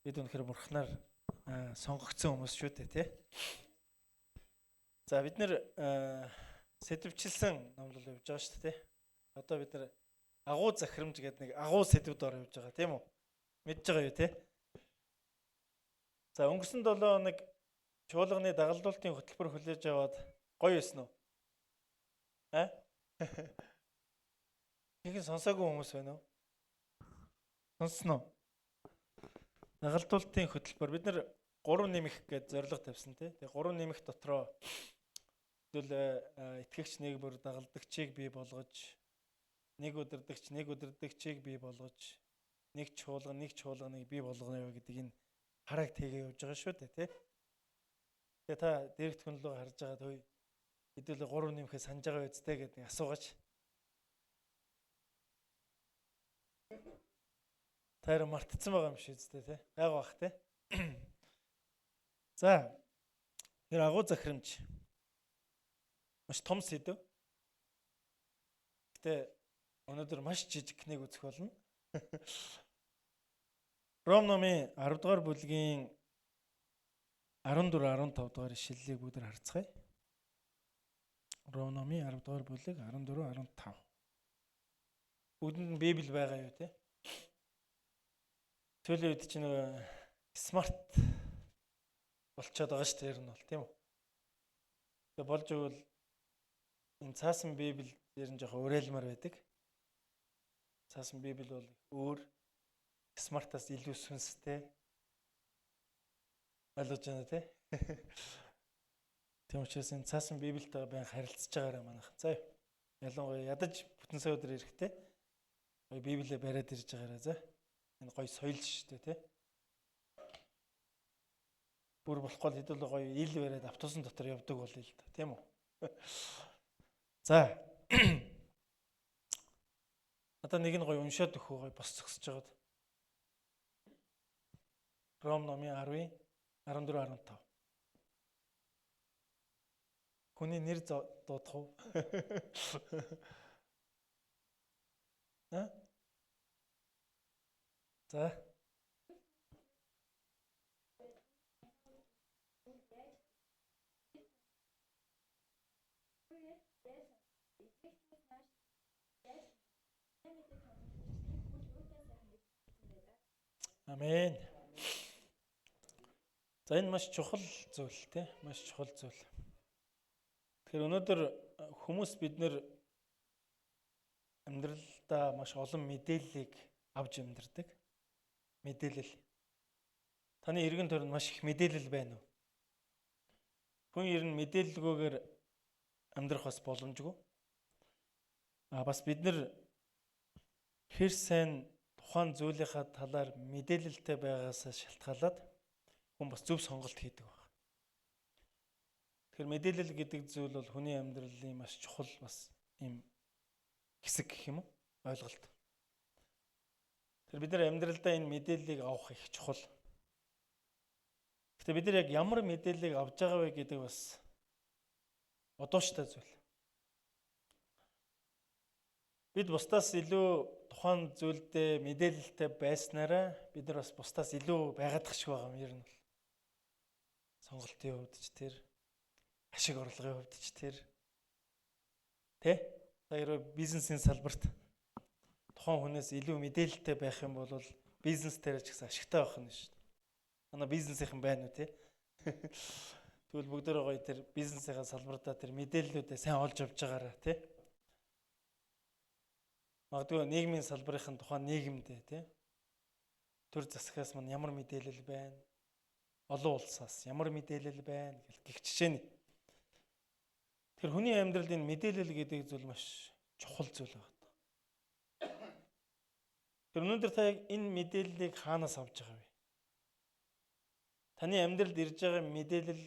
Бид үнэхээр бурхнаар сонгогдсон хүмүүс шүү дээ, тий. За бид нэр сэдвчилсэн номлол явж байгаа шүү дээ, тий. Одоо бид нэр агуу захирамж гэдэг нэг агуу сэдвээр явж байгаа, тийм үү? Мэдж байгаа юу, тий? За өнгөрсөн 7 хоног чуулганы дагалдуулалтын хөтөлбөр хүлээж аваад гоё байсан уу? Ихэнх сонсоогүй хүмүүс байна уу? Сонссон уу? Дагалдуулалтын хөтөлбөр бид нар 3 нэмэх гэж зорилго тавьсан тий. Тэгээ 3 нэмэх дотроо хэдүүл итгэгч нэг бүр дагалдагчийг бий болгож, нэг удирдагчийг бий болгож, нэг чуулганыг бий болгоно гэдэг энэ хараг тэгээ явж байгаа шүү дээ тий. Тэгээ та дэрэгт хүн рүү харж байгаа төй хэдүүл 3 нэмэхээ санаж байгаа үсттэй гэдэг асуугач. Тайр мартцсан байгаа юм шиг үстэй тий. Гайг бах тий. За. Тэр агуу захирамж. Маш том сэдв. Гэтэ өнөөдөр маш жижиг нэг үзэх болно. Ром номын 10 дугаар бүлгийн 14 15 дугаар ишлэлийг бүгд харцгаая. Ром номын 10 дугаар бүлэг 14 15. Бүгдэнд Библи байгаа юу тий? Сүүлийн үед чинь смарт болчиход байгаа шүү дээ, ер нь бол тийм үү. Тэгээ болж игэл энэ цаасан Библи ер нь жоохон уриалмаар байдаг. Цаасан Библи бол өөр смартаас илүү сүнстэй. Ойлгож байна тий? Тийм учраас энэ цаасан Библитэй байн харилцаж байгаараа манайх. За ялангуяа ядаж бүтэн сая өдөр ирэхтэй Библиэ бариад ирж байгаараа за. Энэ гоё соёл шүү дээ тий. Бүр болохгүй хэдүүл гоё ил бариад автобусын дотор явдаг бол л да тийм үү. За. Одоо нэг нь гоё уншаад өгөх гоё бос зогсож байгаад. Ром номын 10-ын 14 15. Хүний нэр дуудах уу? За. Амен. За энэ маш чухал зүйл тий, маш чухал зүйл. Тэгэхээр өнөөдөр хүмүүс бид нэр амьдралдаа маш олон мэдээллийг авч амьдардаг. Мэдээлэл. Таны эргэн тойронд маш их мэдээлэл байна уу? Хүн ер нь мэдээлэлгүйгээр амьдрах бас боломжгүй. Бас бид нар хэр сайн тухайн зүйлийнхаа талаар мэдээлэлтэй байгаас шалтгаалаад хүн бас зөв сонголт хийдэг байна. Тэгэхээр мэдээлэл гэдэг зүйл бол хүний амьдралын маш чухал бас юм хэсэг гэх юм уу? Ойлголт. Тэр бид нар амьдралдаа энэ мэдээллийг авах их чухал. Гэтэ бид нар яг ямар мэдээллийг авж байгаа вэ гэдэг бас одооштой зүйл. Бид бусдаас илүү тухайн зүйлдээ мэдээлэлтэй байснараа бид нар бас бусдаас илүү байгаадах шиг байгаа юм ер нь. Сонголтын хувьд ч тэр ашиг орлогын хувьд ч тэр тэ баяраа бизнесийн салбарт тухайн хүнээс илүү мэдээлэлтэй байх юм бол бизнес дээр ч гэсэн ашигтай байх нь шүү дээ. Манай бизнесийнхэн байна уу те? Тэгвэл бүгдөө гоё тэр бизнесийнхаа салбартаа тэр мэдээллүүдээ сайн олж авч байгаараа те. Магадгүй нийгмийн салбарын тухайн нийгэмдээ те. Төр засгаас мань ямар мэдээлэл байна? Олон улсаас ямар мэдээлэл байна гэх жишээний. Тэр хүний амьдралын мэдээлэл гэдэг зүйл маш чухал зүйл байна. Тэр өнөөдөр та яг энэ мэдээллийг хаанаас авч байгаа вэ? Таны амьдралд ирж байгаа мэдээлэл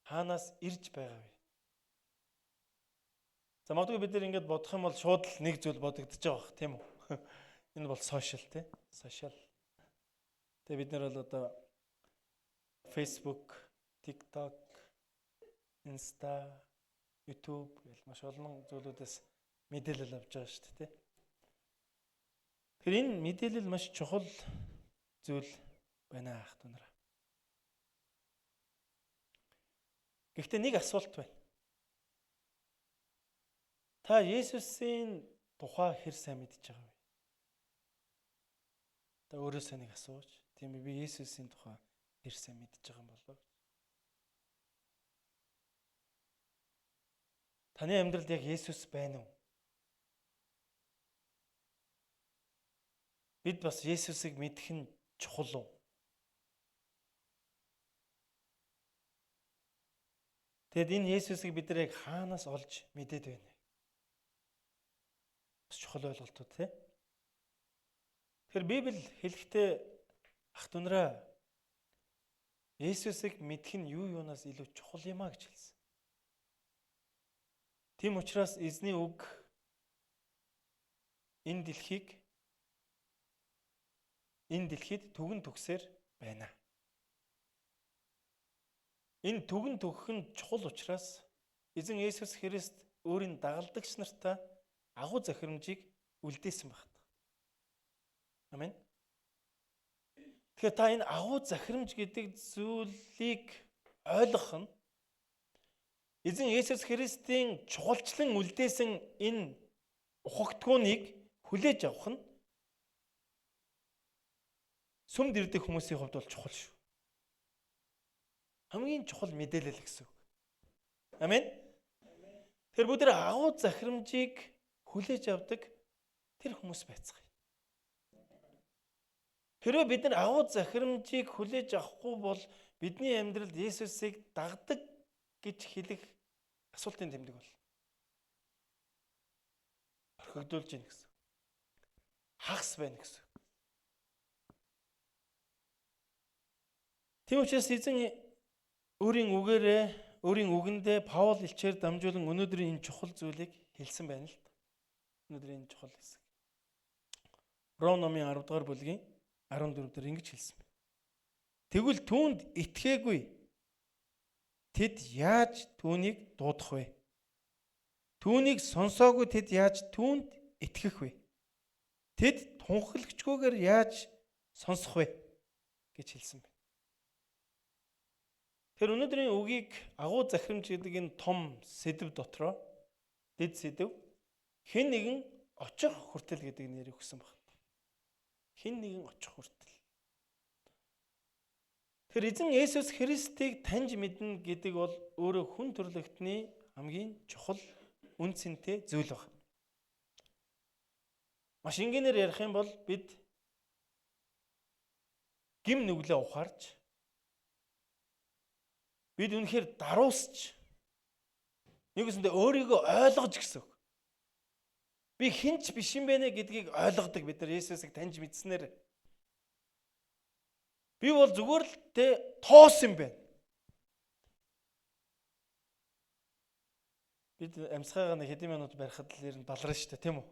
хаанаас ирж байгаа вэ? За магадгүй бид нар ингэж бодох юм бол шууд л нэг зүйл бодогдож байгаа бох тийм үү? Энэ бол сошиал тий? Сошиал. Тэгээ бид нар бол одоо Facebook, TikTok, Insta, YouTube гэл маш олон зүйлүүдээс мэдээлэл авч байгаа шүү дээ тий. Тэгэхээр энэ мэдээлэл маш чухал зүйл. байна ах дүүнараа. Гэхдээ нэг асуулт байна. Та Есүсийн тухай хэр сайн мэдж байгаа вэ? Та өөрөөсөө нэг асууж, тийм ээ, би Есүсийн тухай хэр сайн мэдж байгаа юм болов? Таны амьдралд яг Есүс байна уу? Бид бас Есүсийг мэдэх нь чухал уу? Тэгэд энэ Есүсийг бид нар яг хаанаас олж мэдээд байна? Бас чухал ойлголтууд тий. Тэгэхээр Библи хэлэхдээ ах дүүнараа Есүсийг мэдэх нь юунаас илүү чухал юм а гэж хэлсэн. Тийм учраас эзний үг энэ дэлхийд түгэн төгсээр байна. Энэ түгэн төгөх нь чухал учраас эзэн Есүс Христ өөрийн дагалдагч нартаа агуу захирамжийг үлдээсэн байна. Амен. Тэгэхээр та энэ агуу захирамж гэдэг зүйлийг ойлгох нь эзэн Есүс Христийн чухалчлан үлдээсэн энэ ухагтгууныг хүлээж авах нь сүмд ирдэг хүмүүсийн хувьд бол чухал шүү. Хамгийн чухал мэдээлэл гэсэн үг. Амен. Тэр бүгд агуу захирамжийг хүлээж авдаг тэр хүмүүс байцгаая. Хэрвээ бид нар агуу захирамжийг хүлээж авахгүй бол бидний амьдралд Есүсийг дагдаг гэж хэлэх асуултын тэмдэг бол орхигдуулж ийн гэсэн. Хагас байна гэсэн. Тийм учраас эзэн өөрийн үгэндээ Паул илчээр дамжуулан өнөөдрийн энэ чухал зүйлийг хэлсэн байна л да. Өнөөдрийн энэ чухал хэсэг. Ром номын 10 дугаар бүлгийн 14 дээр ингэж хэлсэн байна. Тэгвэл түүнд итгээгүй тэд яаж түүнийг дуудах вэ? Түүнийг сонсоогүй тэд яаж түүнд итгэх вэ? Тэд тунхаглагчгүйгээр яаж сонсох вэ гэж хэлсэн байна. Тэр өнөөдрийн үгийг агуу захирамж гэдэг энэ том сэдв дотроо дэд сэдв хэн нэгэн очих хүртэл гэдэг нэрийг өгсөн байна. Хэн нэгэн очих хүртэл. Тэр эзэн Есүс Христийг таньж мэднэ гэдэг бол өөрөө хүн төрлөختний хамгийн чухал үн цэнтэй зүйл байна. Маш энгийнээр ярих юм бол бид гим нүглээ ухаарч бид үнэхээр даруусч нэгүсэндээ өөрийгөө ойлгож гэсэн үг. Би хинч биш юм бэ гэдгийг ойлгодог бид нар Есүсийг таньж мэдснээр. Би бол зүгээр л тоос юм байна. Бид амьсгаагаа нэг хэдэн минут барихад л ер нь баларна шүү дээ, тийм үү?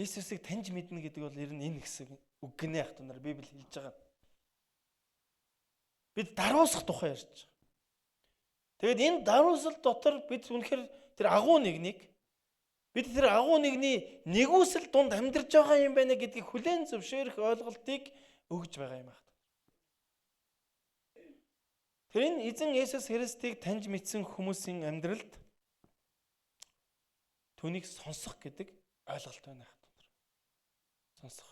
Есүсийг таньж мэднэ гэдэг бол ер нь энэ хэсэг үг гинэ ах дунаар Библи хэлж байгаа. Бид даруусах тухай ярьж байгаа. Тэгэд энэ даруусал дотор бид үнэхээр тэр агуу нэгнийг нэгүсэл дунд амьдарч байгаа юм байна гэдгийг хүлээн зөвшөөрөх ойлголтыг өгж байгаа юм аа. Тэр энэ эзэн Есүс Христийг таньж мэдсэн хүмүүсийн амьдралд түүнийг сонсох гэдэг ойлголт байна аа. Сонсох.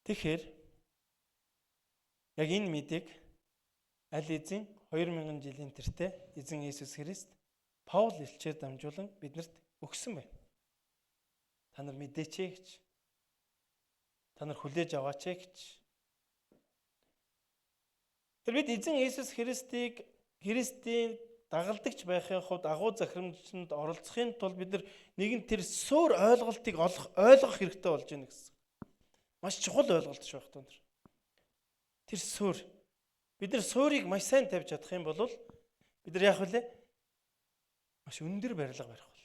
Тэгэхээр яг энэ мэдээг аль эзэн 2000 жилийн тэртээ эзэн Есүс Христ Паул илчээр дамжуулан биднэрт өгсөн байна. Та нар мэдээч гэж. Та нар хүлээж аваач гэж. Тэр бид эзэн Есүс Христийн дагалдагч байхын хувьд агуу захирамжинд оролцохын тулд бид нар нэгэн тэр суур ойлголтыг ойлгох хэрэгтэй болж байна гэсэн. Маш чухал ойлголт шүү байх тоо. Тэр суур. Бид нар суурийг маш сайн тавьж чадах юм бол бид нар яах вэ? Маш өндөр барилга барих бол.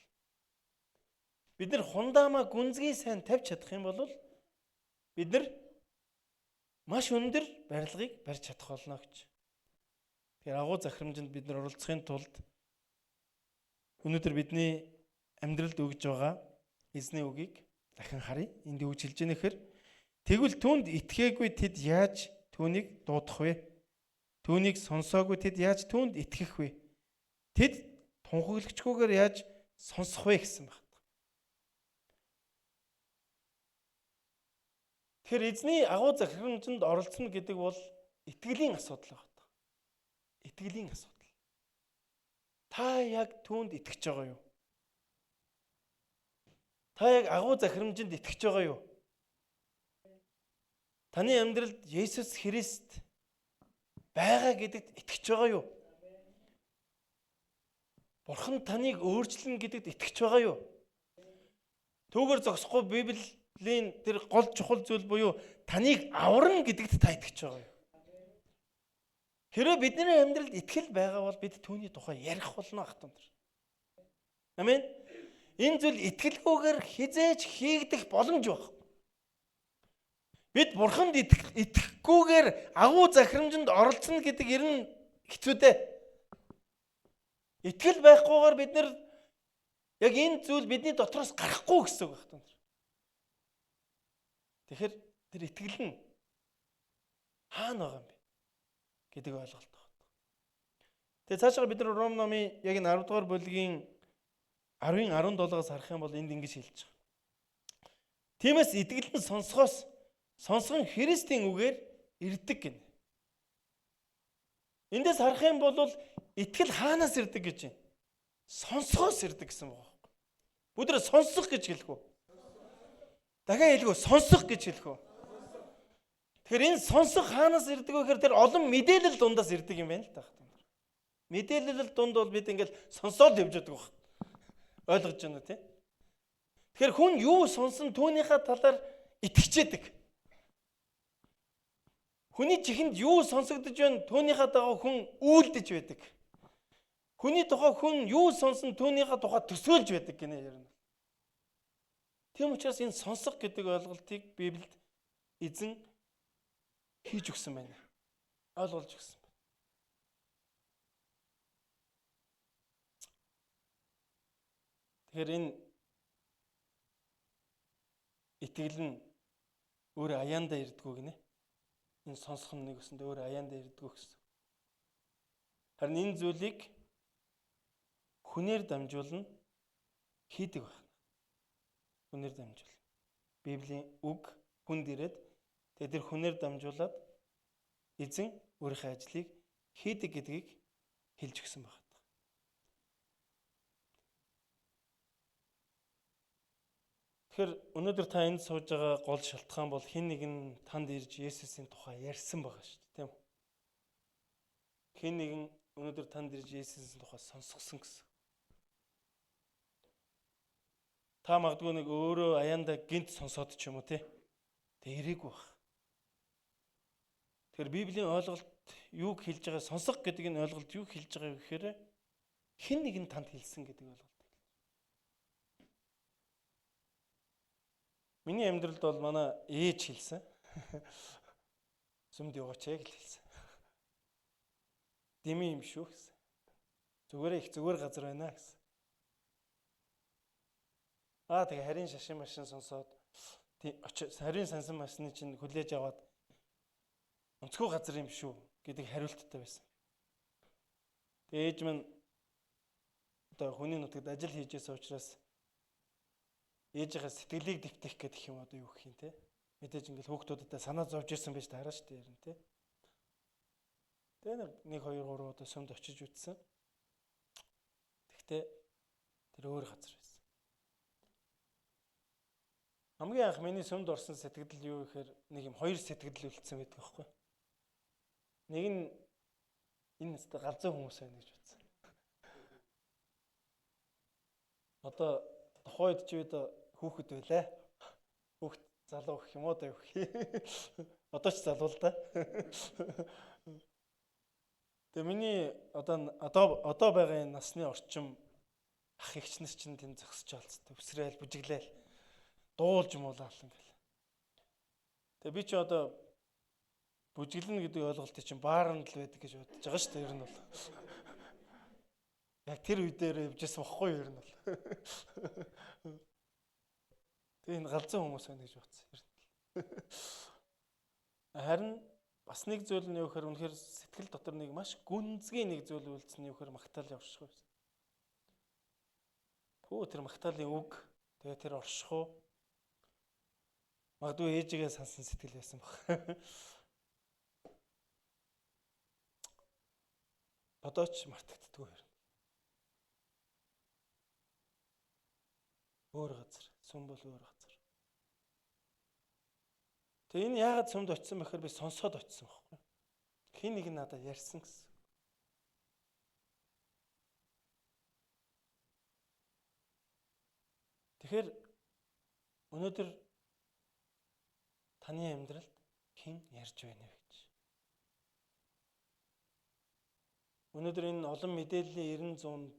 Бид нар хундаамаа гүнзгий сайн тавьж чадах юм бол бид нар маш өндөр барилгыг барьж чадах болно гэж. Тэгэхээр агуу захирамжинд бид нар оролцохын тулд өнөөдөр бидний амьдралд өгж байгаа эзний үгийг Дахин харъя. Энд юу гэж хэлж байна гэхээр тэгвэл түүнд итгээгүй тэд яаж түүнийг дуудах вэ? Түүнийг сонсоогүй тэд яаж түүнд итгэх вэ? Тэд тунхаглагчгүйгээр яаж сонсох вэ гэсэн байна. Тэгэхээр эзний агуу захирамжинд оролцоно гэдэг бол итгэлийн асуудал байна. Итгэлийн асуудал. Та яг түүнд итгэж байгаа юу? Та яг агуу захирамжинд итгэж байгаа юу? Таны амьдралд Есүс Христ байгаа гэдэгт итгэж байгаа юу? Бурхан таныг өөрчлөн гэдэгт итгэж байгаа юу? Түүгээр зогсохгүй Библийн тэр гол чухал зүйл буюу таныг аварна гэдэгт та итгэж байгаа юу? Хэрэв бидний амьдралд итгэл байгаа бол бид түүний тухай ярих болно ахтун. Амен. Энэ зүйл итгэлгүйгээр хизээж хийгдэх боломж байна. Бид Бурханд итгэхгүйгээр агуу захирамжинд оролцоно гэдэг ер нь хэцүү дээ. Итгэл байхгүйгээр бид нэр яг энэ зүйл бидний дотроос гарахгүй гэсэн үг байна. Тэгэхээр тэр итгэл нь хаана байгаа юм бэ гэдэг ойлголт байна. Тэгээ цаашаа бид нар Ром номын яг энэ 10 дугаар бүлгийн 10-ын 17-аас харах юм бол энд ингэж хэлж байгаа. Тиймээс итгэл нь сонсгон Христийн үгээр ирдэг гэнэ. Эндээс харах юм бол итгэл хаанаас ирдэг гэж байна? Сонсгоос ирдэг гэсэн байна. Бүдэр сонсох гэж хэлэх үү? Дахиад хэлэх үү? Сонсох гэж хэлэх үү? Тэгэхээр энэ сонсох хаанаас ирдэг вэ гэхээр тэр олон мэдээлэл дундаас ирдэг юм байна л та. Мэдээлэл дунд бол бид ингээл сонсоод явж байдаг байна. Ойлгож байна уу тий? Тэгэхээр хүн юу сонсон түүнийхээ талаар итгэжээдэг. Хүний чихэнд юу сонсогдож байна түүнийхээ дагуу хүн үйлдэж байдаг. Хүний тухай хүн юу сонсон түүнийхээ тухай төсөөлж байдаг гинэ ярина. Тийм учраас энэ сонсох гэдэг ойлголтыг Библиэд эзэн хийж өгсөн байна. Ойлгуулж өгсөн. Тэгэхээр энэ итгэл нь өөр аяандаа ирдгүү гинэ. Энэ сонсох нь нэг өсөнд өөр аяандаа ирдгүү гэсэн. Харин энэ зүйлийг хүнээр дамжуулна хийдэг байна. Хүнээр дамжуул. Библийн үг хүнд ирээд тэгээд тэр хүнээр дамжуулаад эзэн өөрийнхөө ажлыг хийдэг гэдгийг хэлж өгсөн байна. Тэгэхээр өнөөдөр та энд сууж байгаа гол шалтгаан бол хэн нэгэн танд ирж Есүсийн тухай ярьсан байгаа шүү дээ, тийм үү? Хэн нэгэн өнөөдөр танд ирж Есүсийн тухай сонсгосон гэсэн. Та магадгүй нэг өөрөө аяандаа гинт сонсоод ч юм уу тий. Тэ ирээгүй баг. Тэгэхээр Библийн ойлголт юуг хэлж байгаа сонсох гэдэг энэ ойлголт юуг хэлж байгаа гэхээр хэн нэгэн танд хэлсэн гэдэг ойлголт. Миний амьдралд бол манай ээж хэлсэн. Сүмд яваач яг л хэлсэн. Дими юм шүү гэсэн. Зүгээр их зүгээр газар байна гэсэн. Тэгээ харин шашин машин сонсоод харин сансан машины чинь хүлээж аваад онцгой газар юм шүү гэдэг хариулттай байсан. Тэгээ ээж минь одоо хүний нутагт ажил хийжээс учраас ээжийнхээ сэтгэлийг дэвтэх гэдэг юм одоо юу гэх юм те. Мэдээж ингээл хүүхдүүдэд санаа зовж ирсэн байж таараа штэ ярин те. Тэгээ 1 2 3 удаа сүмд очиж үтсэн. Тэгтээ тэр өөр газар байсан. Хамгийн анх миний сүмд орсон сэтгэл юу гэхээр нэг юм хоёр сэтгэл үлдсэн байдаг байхгүй. Нэг нь энэ өстө галзуу хүмүүс байна гэж бодсон. Одоо тухайд ч үед хүүхэд байлаа. Хүүхэд залуу гэх юм уу да юу гэх. Одоо ч залуу л да. Тэгээ миний одоо байгаа энэ насны орчим ах эгчнэр чинь тэнд зогсож олцтой. Өсрээл, бүжиглээл, дуулж муулаал ингээл. Тэгээ би чи одоо бүжиглэнэ гэдэг ойлголтыг чинь бааранд л байдаг гэж бодож байгаа шүү дээ ер нь бол. Яг тэр үедээ явжсэн бохгүй ер нь бол. Тэгээ энэ галзуу хүмүүс байна гэж бодсон. Харин бас нэг зүйл нь юу гэхээр үнэхээр сэтгэл дотор нэг маш гүнзгий нэг зүйл үйлдсэн нь юу гэхээр магтаалын оршихуй байсан. Хөө тэр магтаалын үг тэгээ тэр оршихуй магадгүй ээжигээ сансан сэтгэл байсан баг. Бодооч мартагддаггүй хэрэг. Өөр газар, сүм бол өөр газар. Тэгээ энэ яагаад сүмд очисон бэхээр би сонсоод очисон байхгүй. Хин нэг нь надад ярьсан гэсэн. Тэгэхээр өнөөдөр таны амьдралд хэн ярьж байна вэ гэж. Өнөөдөр энэ олон мэдээллийн 90-100-д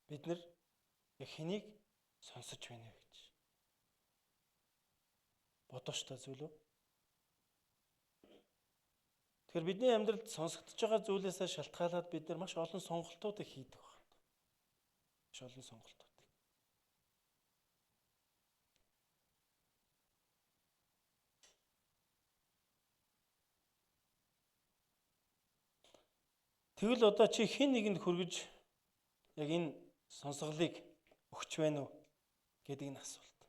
бид нар хэнийг сонсож байна вэ гэж. Бодож та зүйл үү? Тэгэхээр бидний амьдралд сонсогдож байгаа зүйлээсээ шалтгаалаад бид нар маш олон сонголтуудыг хийдэг байна. Маш олон сонголтуудыг. Тэгвэл одоо чи хэн нэгэнд хүргэж яг энэ сонсголыг өгч байна уу гэдэг энэ асуулт.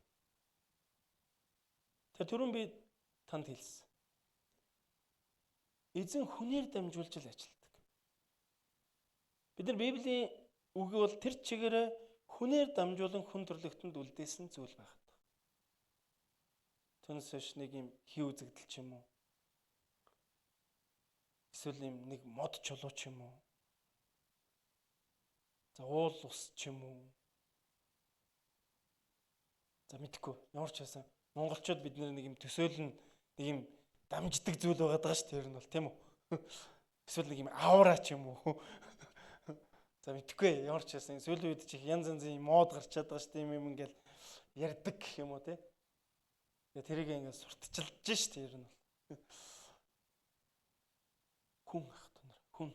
Тэр түрүүн би танд хэлсэн. Эзэн хүнээр дамжуулж л ажилладаг. Бид нар Библийн үг бол тэр чигээрээ хүнээр дамжуулан хүн төрлөختөнд үлдээсэн зүйл байгаад. Түүнээс биш нэг юм хий үзэгдэл ч юм уу. Эсвэл юм нэг мод чулуу ч юм уу. За уул ус ч юм уу. За мэдхгүй. Ямар ч байсан монголчууд бид нэг юм төсөөлн нэг юм дамждаг зүйл байгаа даа шүү дээ. Тэр нь бол тийм үү. Эсвэл нэг юм аура ч юм уу. За мэдхгүй. Ямар ч байсан сүүлийн үед чих янз янзын мод гарчаад байгаа шүү дээ. Юм ингээл ярддаг гэх юм уу те. Тэгээ тэрийг ингээд сурталчилж шүү дээ. Тэр нь бол. Хүн ах тунар хүн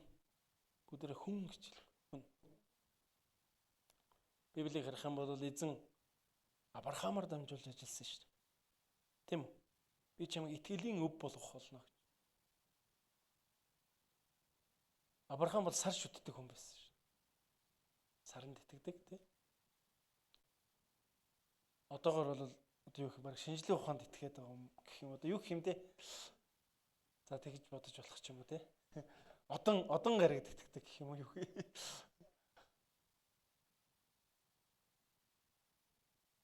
бүгдээ хүн гэж хүн. Библийг харах юм бол эзэн Авраамаар дамжуулж ажилласан шүү дээ. Тийм үү? Би чамайг итгэлийн өв болгох болно гэж. Авраам бол сар шүтдэг хүн байсан шүү. Саранд итгэдэг тийм. Одоогор бол одоо юу гэх юм баг шинжлэх ухаанд итгээд байгаа юм гэх юм одоо юу гэх юм те. За тэгж бодож болох ч юм уу те. Одон гарагд итгэдэг гэх юм уу юу.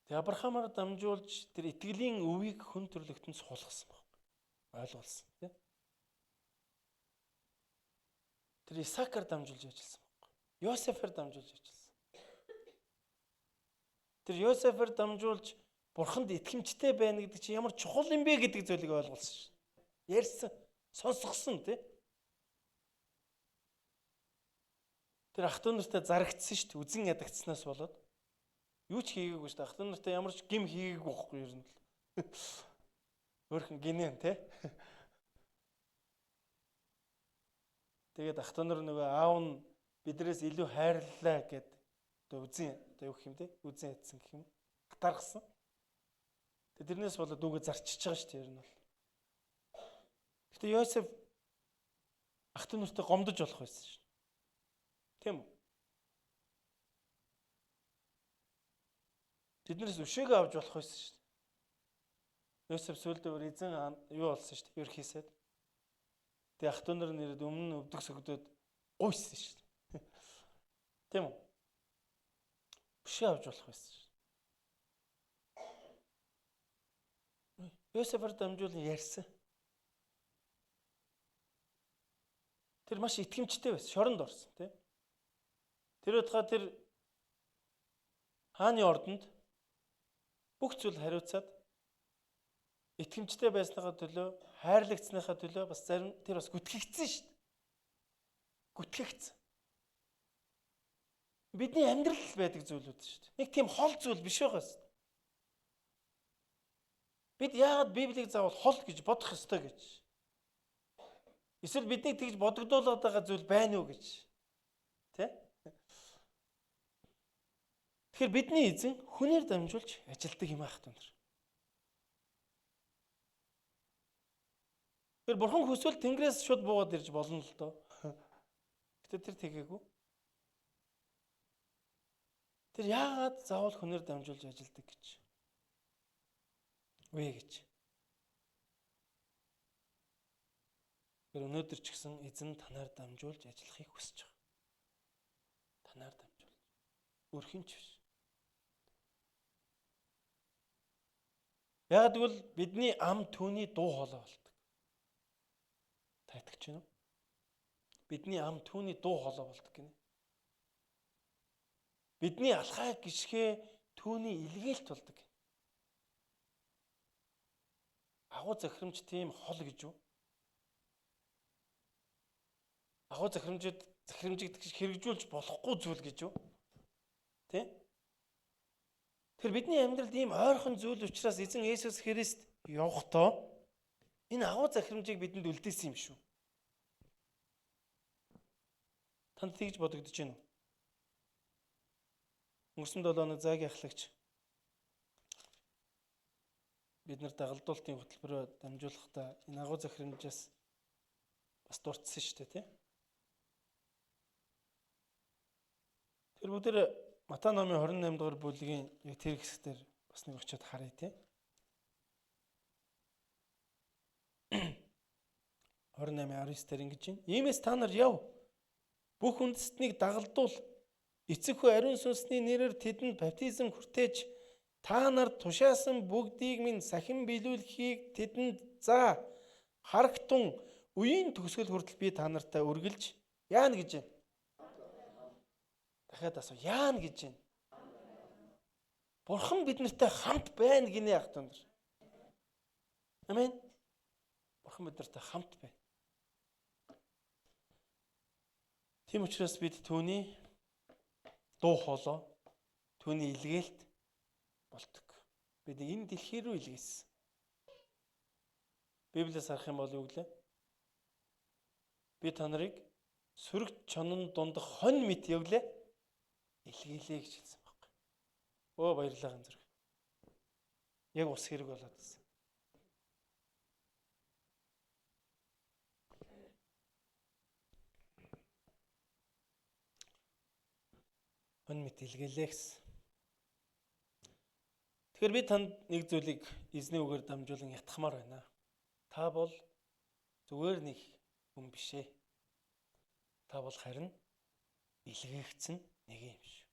Тэгээ Авраамаар дамжуулж тэр итгэлийн өвийг хүн төрлөختөнд суулгасан байна. Ойлгуулсан тийм. Тэр Исаакаар дамжуулж ажилласан байна. Йосефээр дамжуулж ажилласан. Тэр Йосефээр дамжуулж Бурханд итгэмжтэй байна гэдэг чинь ямар чухал юм бэ гэдэг зүйлийг ойлгуулсан шин. Ярьсан, сонсгосон тийм. Тэр ах トゥ нартай зарагдсан шүү дээ. Үзэн ядагдсанаас болоод юу ч хийгээгүй шүү дээ. Ах トゥ нартай ямар ч гим хийгээгүй байхгүй ер нь л. Өөрхөн гинэн те. Тэгээд ах トゥ нар нөгөө аав нь бидрээс илүү хайрлаа гэд одоо үзэн одоо юу гэх юм те. Үзэн ядсан гэх юм. Хатааргасан. Тэрнээс болоод дүүгээ зарчиж байгаа шүү дээ ер нь бол. Гэтэ Йосеф ах トゥ нартай гомдож болох байсан шүү. Тийм үү? Тэднээс өшөөг авч болох байсан шүү дээ. Йосеф сүлдээр эзэн юу болсон шүү дээ? Ерхийсэд. Тэгээ ах トゥ нар нэрэд өмнө нь өвдөг сөгдөд гуйсан шүү дээ. Тийм үү? Өшөө авч болох байсан шүү. Йосефээр дамжуулан ярьсан. Тэр маш итгэмжтэй байсан. Шоронд орсон тийм. Тэр удаа тэр хааны ордонд бүх зүйл хариуцаад итгэмжтэй байсныхаа төлөө, хайрлагдсныхаа төлөө бас зарим тэр бас гүтгэгдсэн шүү дээ. Гүтгэгдсэн. Бидний амьдрал байдаг зүйлүүд шүү дээ. Нэг тийм хол зүйл биш байгаас. Бид яагаад Библийг заавал хол гэж бодох ёстой гэж. Эсвэл биднийг тэгж бодогдуулаад байгаа зүйл байна уу гэж. Тэ? Тэгэхээр бидний эзэн хүнээр дамжуулж ажилдаг юм аах түнэр. Тэр бурхан хүсвэл тэнгэрээс шууд буугаад ирж болно л доо. Гэтэ тэр тэгээгүй. Тэр яагаад заавал хүнээр дамжуулж ажилдаг гэж вэ гэж. Тэр өнөөдөр ч гэсэн эзэн танаар дамжуулж ажиллахыг хүсэж байгаа. Танаар дамжуулж. Өөр хинч биш. Яг гэвэл бидний ам түүний дуу хоолой болдог. Та итгэж байна уу? Бидний ам түүний дуу хоолой болдог гинэ. Бидний алхай гიშгэ түүний илгээлт болдог. Агуу захирамж тийм хол гэж юу? Агуу захирамжийг хэрэгжүүлж болохгүй зүйл гэж юу? Тэ? Тэр бидний амьдралд ийм ойрхон зүйл учраас эзэн Есүс Христ явахдаа энэ агуу захирамжийг бидэнд үлдээсэн юм шүү. Танд тэгж бодогдож байна уу? Өнгөрсөн 7 хоног Загийн ахлагч бид нар дагалдуултын хөтөлбөрөөр дамжуулахдаа энэ агуу захирамжаас бас дурдсан шүү дээ, тий? Тэр бүгд Матай номын 28 дугаар бүлгийн яг тэр хэсгээр бас нэг очиод харъя, тий? 28:19 дээр ингэж байна. Иймээс та нар яв. Бүх үндэстнийг дагалдуул. Эцэг хүү ариун сүнсний нэрээр тэдэнд баптизм хүртээж та нар тушаасан бүгдийг минь сахин биелүүлэхийг тэдэнд заа. Харагтун үеийн төгсгөл хүртэл би та нартай үргэлж яана гэж байна. Дахиад асуу яана гэж байна. Бурхан биднэртэй хамт байна гинэ ах түнэр. Амен. Бурхан биднэртэй хамт байна. Тийм учраас бид түүний дуу хоолой, түүний илгээлт болдог. Бид энэ дэлхий рүү илгээсэн. Библиэс харах юм бол юу гэлээ? Би та нарыг сүрэг чонон дундах хонь мэт явлаа илгээлээ гэж хэлсэн байхгүй. Оо баярлалаа ганц зэрэг. Яг ус хэрэг болоод байсан. Хонь мэт илгээлээ гэсэн. Тэгэхээр би танд нэг зүйлийг эзний үгээр дамжуулан ятгахмаар байна. Та бол зүгээр нэг хүн биш ээ. Та бол харин илгээгдсэн нэг юм шүү.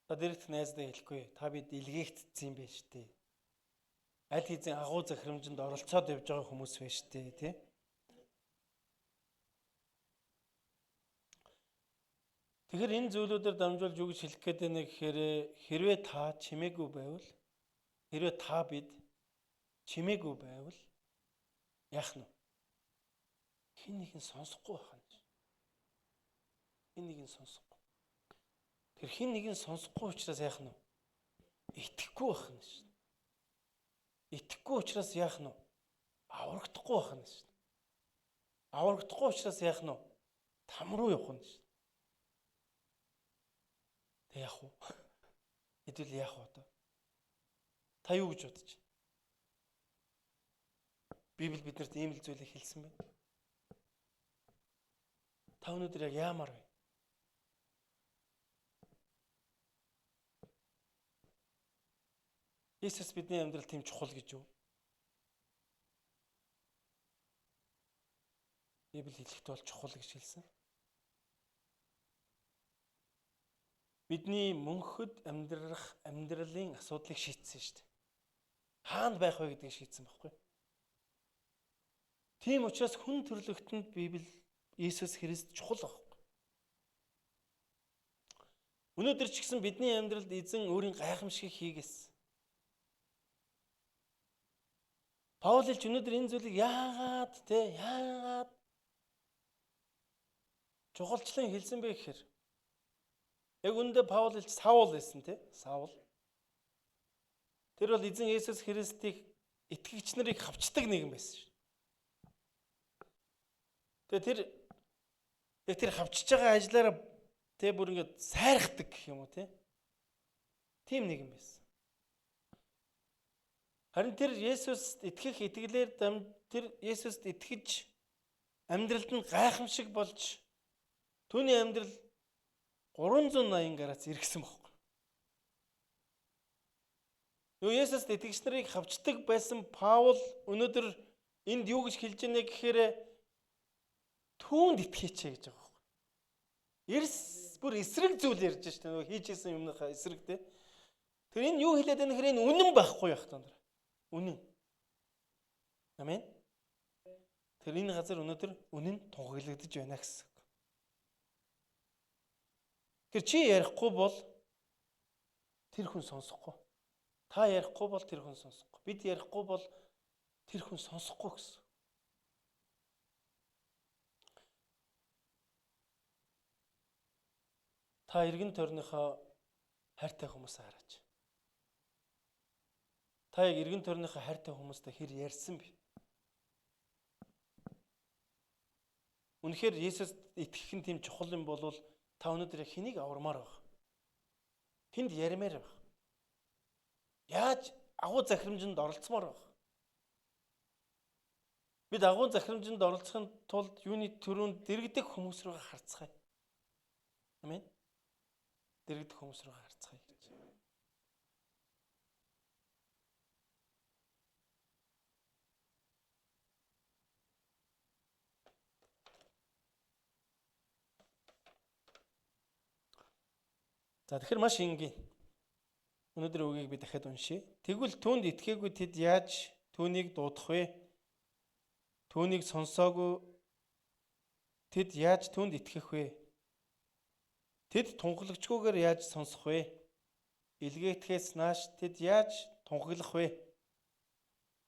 Та дэрэгт найздаа хэлэхгүй. Та бид илгээгдсэн юм байна шүү дээ. Аль хэзээ агуу захирамжинд оролцоод явж байгаа хүмүүс байна шүү дээ, тий? Тэгэхээр энэ зүйлүүдээр дамжуулж юу гэж хэлэх гээд байна гэхээр хэрвээ та чимээгүй байвал хэрвээ та бид чимээгүй байвал яах нь вэ? Хин нэг нь сонсохгүй байх нь. Хин нэг нь сонсохгүй. Тэр хин нэг нь сонсохгүй учраас яах нь вэ? Итгэхгүй байх нь шүү. Итгэхгүй учраас яах нь вэ? Аврагдахгүй байх нь шүү. Аврагдахгүй учраас яах нь вэ? Там руу явах нь шүү. Яах вэ? Хэдүүл яах вэ одоо? Та юу гэж бодож байна? Библи биднэрт ийм л зүйлийг хэлсэн байна. Та өнөөдөр яг яамаар вэ? Есүс бидний амьдрал тийм чухал гэж юу? Библи хэлэхдээ бол чухал гэж хэлсэн. Бидний мөнхөд амьдрах амьдралын асуудлыг шийдсэн шүү дээ. Хаана байх вэ гэдгийг шийдсэн байхгүй. Тийм учраас хүн төрлөختөнд Библи Иесус Христ чухал байхгүй. Өнөөдөр ч гэсэн бидний амьдралд эзэн өөрийн гайхамшигыг хийгээсэн. Паул ч өнөөдөр энэ зүйлийг яагаад чухалчлан хэлсэн бэ гэхээр яг үүндээ Паул Саул байсан тий? Саул. Тэр бол эзэн Иесус Христийг итгэгч нарыг хавчдаг нэгэн байсан шүү. Тэгээ тэр хавчиж байгаа ажлаараа бүр ингээд сайрахдаг гэх юм уу тий? Тийм нэгэн байсан. Харин тэр Есүст итгэх итгэлээр тэр Есүст итгэж амьдралд нь гайхамшиг болж түүний амьдрал 380 гараас иргэсэн бохоо. Юу Есүст итгэгч нарыг хавчдаг байсан Паул өнөөдөр энд юу гэж хэлж ийнэ гэхээр түүнд итгэеч гэж байгаа бохоо. Бүр эсрэг зүйл ярьж штэ нөгөө хийжсэн юмныхаа эсрэгтэй. Тэр энэ юу хэлээд байна гэхээр энэ үнэн байхгүй байх таа. Үнэн. Амен. Тэр энэ газар өнөөдөр үнэн тунхаглагдаж байна гэсэн. Тэр чи ярихгүй бол тэр хүн сонсохгүй. Та ярихгүй бол тэр хүн сонсохгүй. Бид ярихгүй бол тэр хүн сонсохгүй гэсэн. Та эргэн тойрныхоо хайртай хүмүүсээ хараач. Та яг эргэн тойрныхоо хайртай хүмүүстэй хэр ярьсан бэ? Үнэхээр Есүст итгэх нь тийм чухал юм бол та өнөөдөр хэнийг авармаар байх? Хэнд ярмаар байх? Яаж агуу захирамжинд оролцмоор байх? Бид агуу захирамжинд оролцохын тулд юуны төрөнд дэргэдэх хүмүүс рүү харцгаая. Амен. Дэргэдэх хүмүүс рүү харцгаая гэж. За тэгэхээр маш энгийн. Өнөөдөр үгийг би дахиад уншия. Тэгвэл түүнд итгээгүй тэд яаж түүнийг дуудах вэ? Түүнийг сонсоогүй тэд яаж түүнд итгэх вэ? Тэд тунхлагчгүйгээр яаж сонсох вэ? Илгээтгэхээс нааш тэд яаж тунхаглах вэ?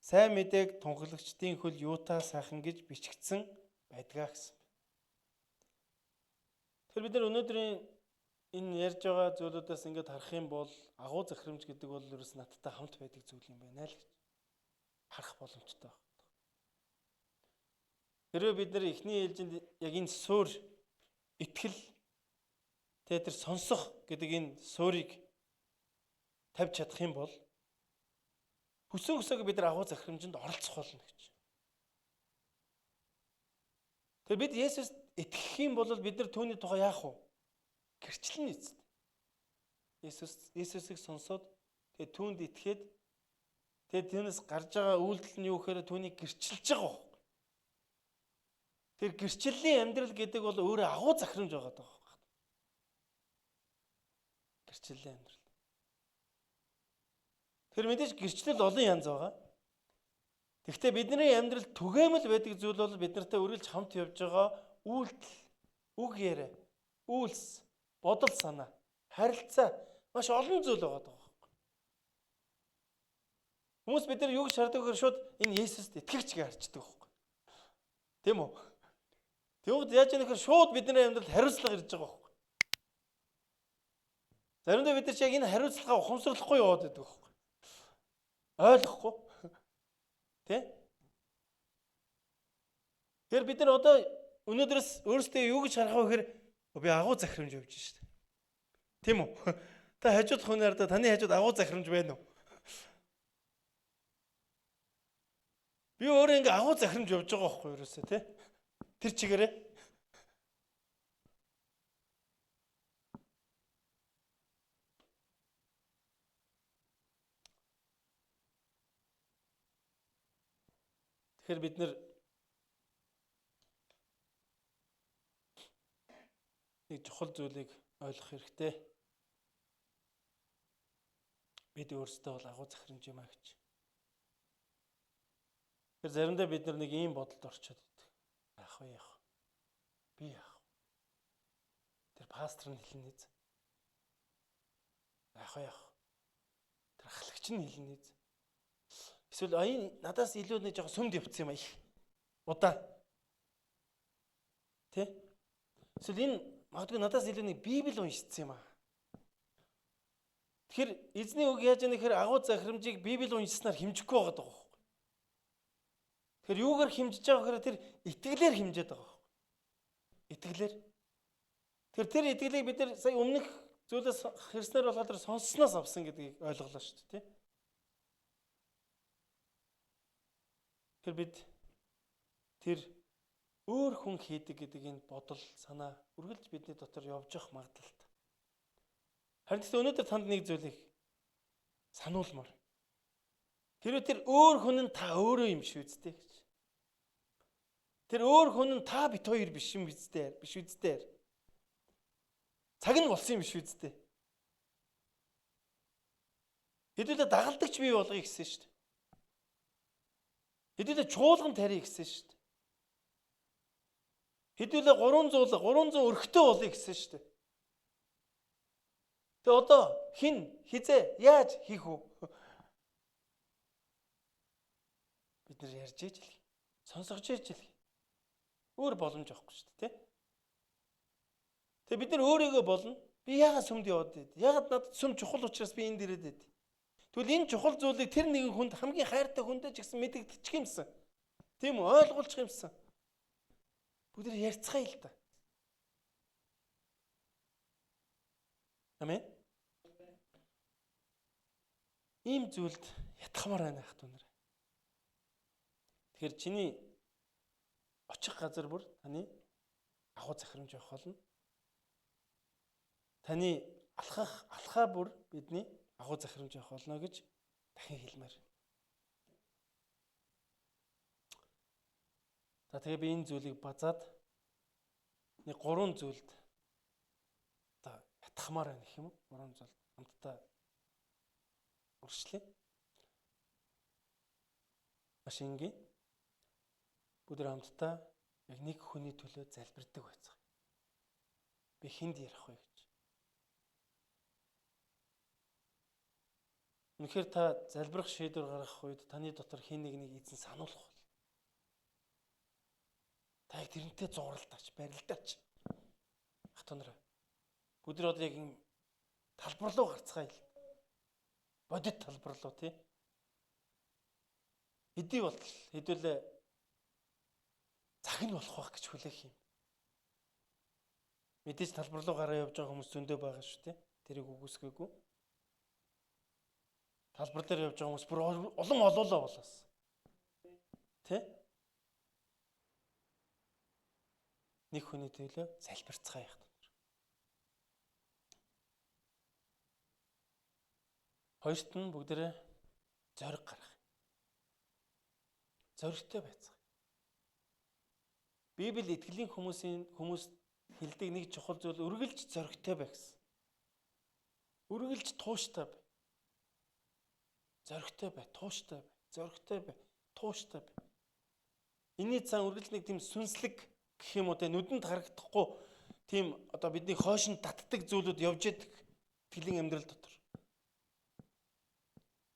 Сайн мэдээг тунхлагчдын хөл юутай сайхан гэж бичигдсэн байдгаа гэсэн. Тэр бид нар өнөөдрийн энэ ярьж байгаа зүйлүүдээс ингээд харах юм бол агуу захирамж гэдэг бол ерөөс надтай хамт байдаг зүйл юм байна л гэж харах боломжтой байна. Хэрвээ бид нар эхний ээлжинд яг энэ суур итгэл тэр сонсох гэдэг энэ суурийг тавьж чадах юм бол хүсэн хүсээгүй бид нар агуу захирамжинд оролцох болно гэж. Тэр бид Есүст итгэх юм бол бид нар түүний тухай яах вэ? Гэрчлэн эзэн. Есүсийг сонсоод тэгээ түүнд итгээд тэгээ түүнээс гарч байгаа үйлдэл нь юу гэхээр түүнийг гэрчилж байгаа. Тэр гэрчлэлийн амьдрал гэдэг бол өөрөө агуу захирамж байгаа даа. Гэрчлэлийн амьдрал. Тэр мэдээж гэрчлэл олон янз байгаа. Гэхдээ бидний амьдрал түгээмэл байдаг зүйл бол бид нартай үргэлж хамт явж байгаа үйлдэл, үг яриа, үйлс, бодол санаа, харилцаа маш олон зүйл байгаа даа. Хүмүүс бид нар юу гэж шаарддаг гэхээр шууд энэ Есүст итгэвч гэж харцдаг байхгүй. Тийм үү? Тэгвэл яаж яах вэ? Шууд бидний амьдралд хариуцлага ирж байгаа байхгүй. Заримдаа бид нар ч яг энэ хариуцлагаа ухамсарлахгүй яваад байдаг байхгүй. Ойлгохгүй. Тэ? Тэр бид нар одоо өнөөдрөөс өөрсдөө юу гэж харах вэ гэхээр би агуу захирамж явж шүү дээ. Тийм үү? Та хажууд хүнээр таны хажууд агуу захирамж байна уу? Би өөрөө ингээ агуу захирамж явж байгаа байхгүй ерөөсөө тий. Тэр чигээрээ. Тэгэхээр бид нэг чухал зүйлийг ойлгох хэрэгтэй. Бид өөрсдөө бол агуу захирамж юм аа гэж. Тэр заримдаа бид нэг ийм бодолд орчод байдаг. Яах вэ? Би яах вэ? Тэр пастор нь хэлнэ нэз. Яах вэ? Тэр ахлагч нь хэлнэ нэз. Эсвэл аян надаас илүү нэг жоохон сүмд явцсан юм аа их. Удаа. Тэ? Эсвэл энэ магадгүй надаас илүү нэг Библийг уншицсан юм аа. Тэгэхээр эзний үг яаж яах вэ? Агуу захирамжийг Библийг уншсанаар хэмжихгүй байгаа даа. Тэгэхээр юугаар хэмжиж байгаа гэхээр тэр итгэлээр хэмжээд байгаа. Итгэлээр. Тэр итгэлийг бид нар сая өмнөх зүйлээс хэрснээр болохоор сонссноос авсан гэдгийг ойлголоо шүү дээ, тийм. Тэр бид тэр өөр хүн хийдэг гэдэг энэ бодол, санаа үргэлж бидний дотор явж явах магадлалтай. Харин ч өнөөдөр танд нэг зүйлийг сануулмаар. Хэрвээ тэр өөр хүн нь та өөрөө юм биш үсттэй гэж. Тэр өөр хүн нь та бит хоёр биш юм үсттэй, биш үсттэй. Цаг нь болсон юм биш үсттэй. Хэдүүлээ дагалдагч бий болгоё гэсэн шүү дээ. Хэдүүлээ чуулган тарья гэсэн шүү дээ. Хэдүүлээ 300 өрхтөө болъё гэсэн шүү дээ. Тэгээ одоо хин хизээ яаж хийх вэ? Бид нар ярьж ээж л сонсгож ээж л өөр боломж авахгүй шүү дээ, тий? Тэгээ бид нар өөрийгөө болно. Би яагаад сүмд яваад байд? Яагаад надад сүм чухал учраас би энд ирээд байд? Тэгвэл энэ чухал зүйлийг тэр нэгэн хүнд хамгийн хайртай хүндээ ч гэсэн мэдэгдчих юмсан. Тийм үү? Ойлгуулчих юмсан. Бүгд ярьцгаая л да. Амен. Ийм зүйлд ятгахмаар байна хат үнэр. Тэгэхээр чиний очих газар бүр таны агуу захирамж явах болно. Таны алхаа бүр бидний агуу захирамж явах болно гэж дахин хэлмээр. За тэгээ би энэ зүйлийг базаад нэг 3 зүйлд одоо ятгахмаар байна гэх юм уу? 3 зүйл хамтдаа урьдчилъя. Маш энгийн. Бүгд хамтдаа яг нэг хүний төлөө залбирдаг байцгаая. Би хэнд ярих вэ гэж. Үнэхээр та залбирах шийдвэр гаргах үед таны дотор хин нэг эзэн сануулах бол. Та яг тэрнтэй зууралдаач, барилдаач. Хатонроо. Бүгд одоо яг юм талбар руу гарцгаая л. Бодит талбар руу тий. Хэдий болтол хэдүүлээ цаг нь болох байх гэж хүлээх юм. Мэдээж талбар руу гараа явж байгаа хүмүүс зөндөө байгаа шүү тий. Тэрийг үгүйсгээгүй. Талбар дээр явж байгаа хүмүүс бүр олон олоолаа болоос. Тэ? Нэг хүний төлөө залбирцгаая яах вэ? Хоёрт нь бүгдээрээ зориг гаргах. Зоригтой байцгаая. Библи итгэлийн хүмүүс хэлдэг нэг чухал зүйл үргэлж зоригтой бай гэсэн. Үргэлж тууштай бай. Зоригтой бай, тууштай бай, зоригтой бай, тууштай бай. Энийний цаан үргэлж нэг тийм сүнслэг гэх юм уу те нүдэнд харагдахгүй тийм одоо бидний хойшинд татдаг зүйлүүд явж идэг итгэлийн амьдрал дотор.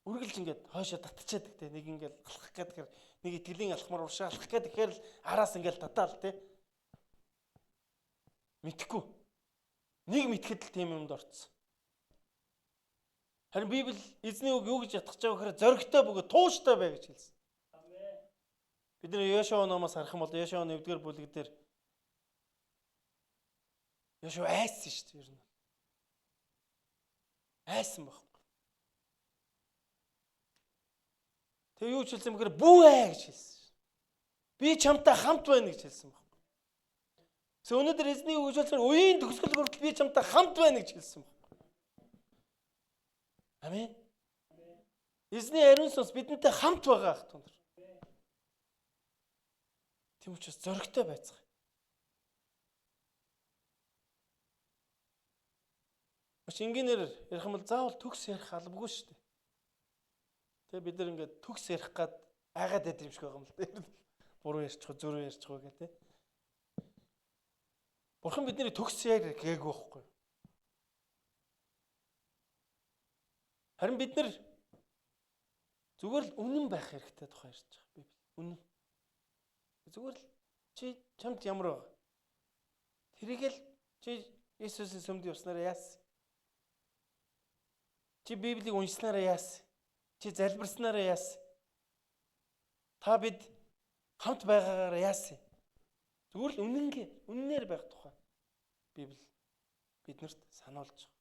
Үргэлж ингээд хойшоо татчихадаг те нэг ингээд алхах гэдэг нэг итгэлийн алхмаар уршаа алхах гэхээр л араас ингээд татаал те. Мэдхгүй. Нэг мэдхэд л тийм юмд орцсон. Харин Библи эзний үг юу гэж ятгах гэж байгаа гэхээр зоригтой бөгөөд тууштай бай гэж хэлсэн. Бид нэр Йошуа номоос харах юм бол Йошуа 1-р бүлэг дээр Йошуа айсан шүү дээ ер нь. Айсан байхгүй. Тэгээ юу ч хэлсэн бэхээр бүү ээ гэж хэлсэн. Би чамтай хамт байна гэж хэлсэн байхгүй. Өнөөдөр эзний үг гэж хэлсэн үеийн төгсгөл хүртэл би чамтай хамт байна гэж хэлсэн байна. Амен. Эзний ариун сүнс бидэнтэй хамт байгаа ах түнэр. Тийм учраас зоригтой байцгаая. Маш энгийнээр ярих юм бол заавал төгс ярих албагүй шүү дээ. Тэгээ бид нар ингээд төгс ярих гад айгаад байдаг юм шиг байгаа юм л дээ. Буруу ярьчих, зөрөө ярьчих вэ гэх тээ. Бурхан бидний төгс ярих гээгүй байхгүй. Харин бид нар зүгээр л үнэн байх хэрэгтэй тухай ярьж байгаа Библи. Үнэн. Зүгээр л чи чамд ямар байгаа? Тэрийг л чи Иесусийн сүмд явснараа яасан? Чи Библийг уншснараа яасан? Чи залбирснараа яасан? Та бид хамт байгаагаараа яасан? Зүгээр л үнэнээр байх тухай Библи биднэрт сануулж байгаа.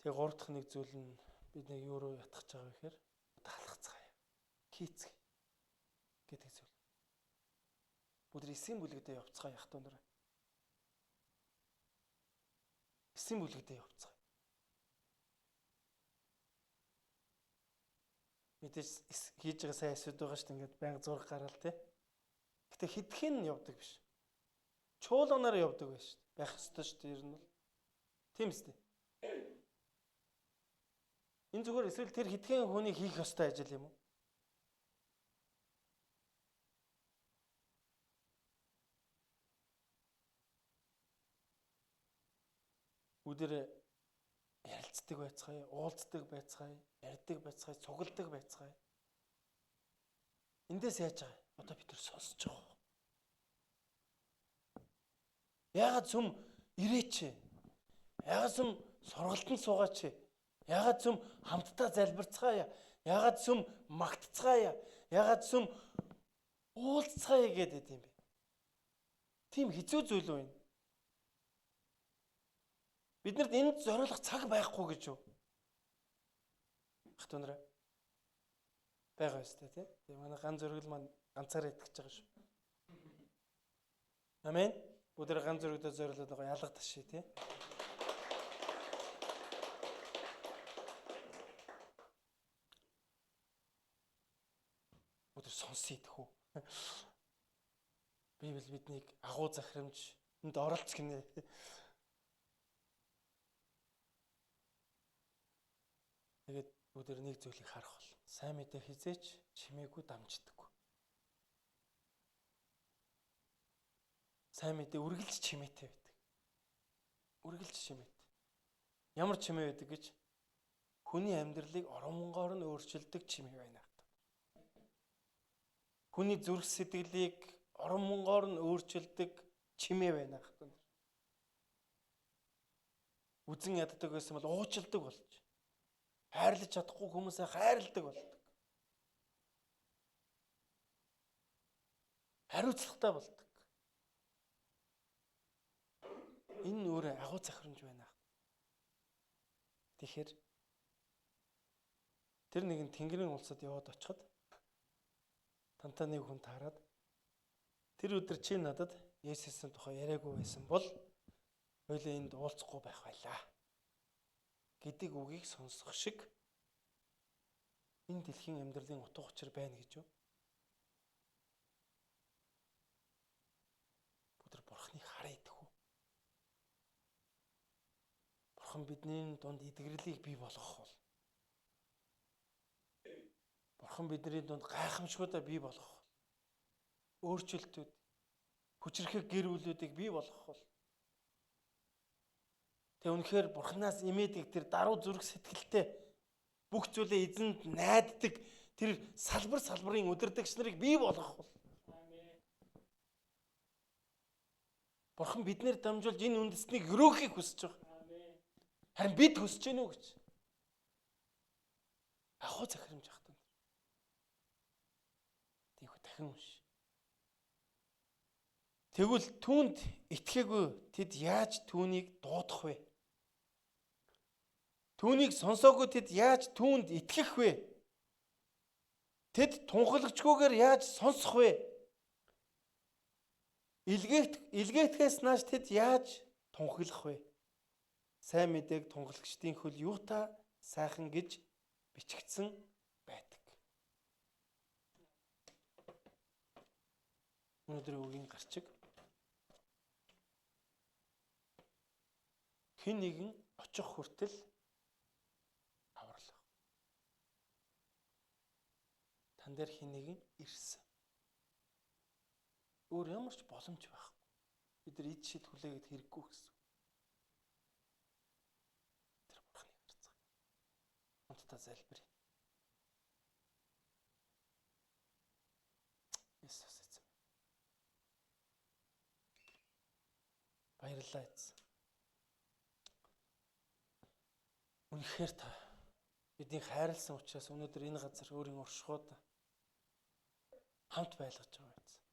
Тэгээ гурав дахь нэг зүйл нь бид нэг юу руу ятгах гэж байгаа гэхээр талхацгаая. Хийцгээе гэдэг зүйл. Бүгд эсийн бүлэгдээ явцгаая ах トゥ нараа. Эсийн бүлэгдээ явцгаая. Мэдээж хийж байгаа сайн эсүүд байгаа шүү дээ. Ингээд байнга зураг гараал те. Гэтэ хэдхэн нь явдаг биш. Чуулганаар явдаг байж шүү дээ. Байх ёстой шүү дээ ер нь бол. Тийм үстэй. Энэ зүгээр эсвэл тэр хэдхэн хүний хийх ёстой ажил юм уу? Бүгдээ ярилцдаг байцгаая, уулздаг байцгаая, ярьдаг байцгаая, цугладаг байцгаая. Эндээс яаж байгаа? Одоо бид нар сонсож байгаа. Яагаад сүм ирээч? Яагаад сүм сургалтанд суугаач? Яагаад сүм хамтдаа залбирцгаая? Яагаад сүм магтцгаая? Яагаад сүм уулзцгаая гэдэг юм бэ? Тийм хэцүү зүйл үү энэ? Биднэрт энд зориулах цаг байхгүй гэж юу? Ах トゥ нараа байгаа өстэй тий. Тэгээ манай ганц зөргөл маань ганцаараа итгэж байгаа шүү. Амен. Бүгд ганц зөргөдөө зориулаад байгаа ялга ташээ тий. Бүгд сонсъё тэхүү. Библи биднийг агуу захирамж энд оролцох гинэ. Тэгээд бүгд нэг зүйлийг харах бол сайн мэдээ хизээч чимээгүй дамждаггүй. Сайн мэдээ үргэлж чимээтэй байдаг. Үргэлж чимээтэй. Ямар чимээ байдаг гэж хүний амьдралыг оронгоор нь өөрчилдөг чимээ байна. Хүний зүрх сэтгэлийг оронгоор нь өөрчилдөг чимээ байна. Үзэн яддаг байсан бол уучилдаг болж. Хайрлаж чадахгүй хүмүүсээ хайрладаг болдог. Хариуцлагатай болдог. Энэ өөрөө агуу захирамж байна. Тэгэхээр тэр нэгэн Тэнгэрийн улсад яваад очиход тантаа нэг хүн таарад тэр өдөр чи надад Есүсийн тухай яриаггүй байсан бол хоёулаа энд уулзахгүй байх байлаа гэдэг үгийг сонсох шиг энэ дэлхийн амьдралын утга учир байна гэж юу? Бүгд Бурхныг харъя гэхүү. Бурхан бидний дунд эдгэрлийг бий болгох бол Бурхан бидний дунд гайхамшгуудаа бий болгох бол өөрчлөлтүүд хүчрхэг гэр бүлүүдийг бий болгох бол тэг үнэхээр Бурханаас имээдэг тэр даруй зүрх сэтгэлтэй бүх зүйлээ эзэнд найддаг тэр салбарын удирдагч нарыг бий болгох бол Бурхан биднээр дамжуулж энэ үндэснийг өрөөхийг хүсэж байгаа. Харин бид хүсэж гэнэ үү гэж. Ахуу захирамж ах トゥ нар. Тийхүү дахин унш. Тэгвэл түүнд итгээгүй тэд яаж түүнийг дуудах вэ? Түүнийг сонсоогүй тэд яаж түүнд итгэх вэ? Тэд тунхаглагчгүйгээр яаж сонсох вэ? Илгээтгэхээс нааш тэд яаж тунхаглах вэ? Сайн мэдээг тунхаглагчдын хөл юутай сайхан гэж бичигдсэн байдаг. Өнөөдрийн үгийн гарчиг хэн нэгэн очих хүртэл авралах. Тан дээр хэн нэгэн ирсэн. Өөр ямар ч боломж байхгүй. Бид нар эд шид хүлээгээд хэрэггүй гэсэн. Тэр Бурханы харцаг. Хамтдаа залбирая. Иесус эзэн. Баярлалаа эзэн. Үнэхээр та биднийг хайрлсан учраас өнөөдөр энэ газар өөрийн оршихуйд хамт байлгаж байгаа эзэн.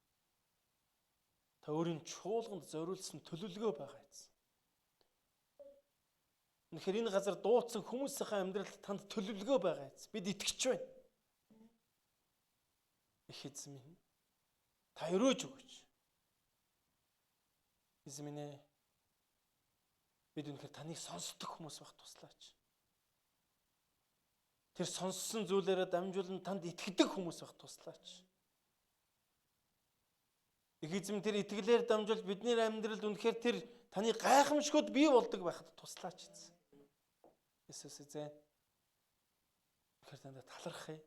Та өөрийн чуулганд зориулсан төлөвлөгөө байгаа эзэн. Үнэхээр энэ газар дуудсан хүмүүсийн амьдралд танд төлөвлөгөө байгаа эзэн. Бид итгэж байна. Их эзэн минь. Та өрөөж өгөөч. Эзэн минь ээ. Бид үнэхээр таныг сонсдог хүмүүс байх туслаач. Тэр сонссон зүйлээрээ дамжуулан танд итгэдэг хүмүүс байх туслаач. Их эзэн тэр итгэлээр дамжуул бидний амьдралд үнэхээр тэр таны гайхамшгууд бий болдог байхад туслаач эзэн. Есүс эзэн. Тэгэхээр танд талархъя.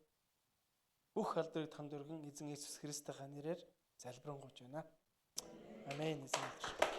Бүх алдрыг танд өргөн эзэн Есүс Христийн нэрээр залбирanгуйж байна. Амен эзэн.